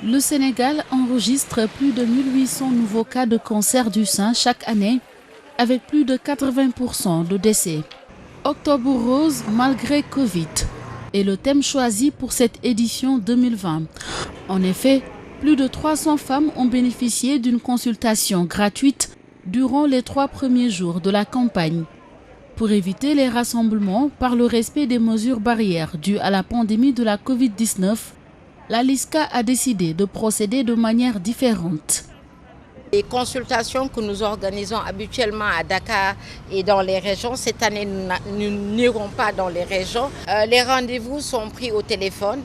Le Sénégal enregistre plus de 1800 nouveaux cas de cancer du sein chaque année, avec plus de 80% de décès. Octobre rose malgré Covid est le thème choisi pour cette édition 2020. En effet, plus de 300 femmes ont bénéficié d'une consultation gratuite durant les 3 premiers jours de la campagne. Pour éviter les rassemblements par le respect des mesures barrières dues à la pandémie de la Covid-19, la LISCA a décidé de procéder de manière différente. Les consultations que nous organisons habituellement à Dakar et dans les régions, cette année nous n'irons pas dans les régions. Les rendez-vous sont pris au téléphone,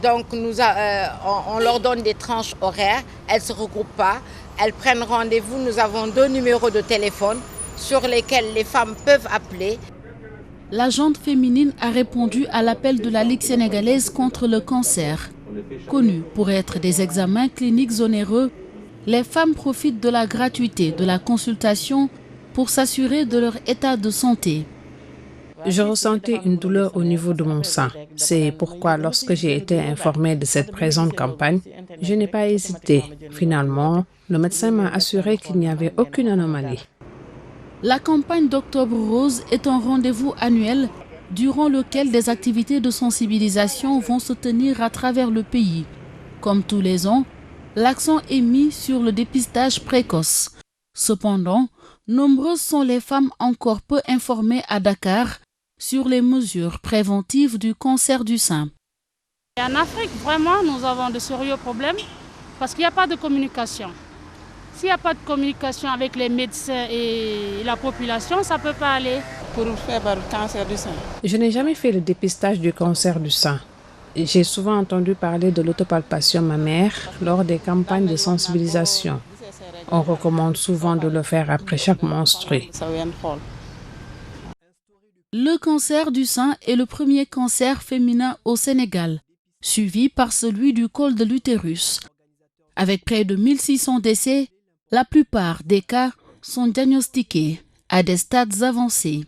donc on leur donne des tranches horaires, elles ne se regroupent pas, elles prennent rendez-vous. Nous avons 2 numéros de téléphone sur lesquels les femmes peuvent appeler. La gente féminine a répondu à l'appel de la Ligue sénégalaise contre le cancer. Connue pour être des examens cliniques onéreux, les femmes profitent de la gratuité de la consultation pour s'assurer de leur état de santé. Je ressentais une douleur au niveau de mon sein. C'est pourquoi lorsque j'ai été informée de cette présente campagne, je n'ai pas hésité. Finalement, le médecin m'a assuré qu'il n'y avait aucune anomalie. La campagne d'Octobre Rose est un rendez-vous annuel durant lequel des activités de sensibilisation vont se tenir à travers le pays. Comme tous les ans, l'accent est mis sur le dépistage précoce. Cependant, nombreuses sont les femmes encore peu informées à Dakar sur les mesures préventives du cancer du sein. En Afrique, vraiment, nous avons de sérieux problèmes parce qu'il n'y a pas de communication. S'il n'y a pas de communication avec les médecins et la population, ça ne peut pas aller. Pour faire le cancer du sein. Je n'ai jamais fait le dépistage du cancer du sein. J'ai souvent entendu parler de l'autopalpation mammaire lors des campagnes de sensibilisation. On recommande souvent de le faire après chaque menstruée. Le cancer du sein est le premier cancer féminin au Sénégal, suivi par celui du col de l'utérus. Avec près de 1600 décès, la plupart des cas sont diagnostiqués à des stades avancés.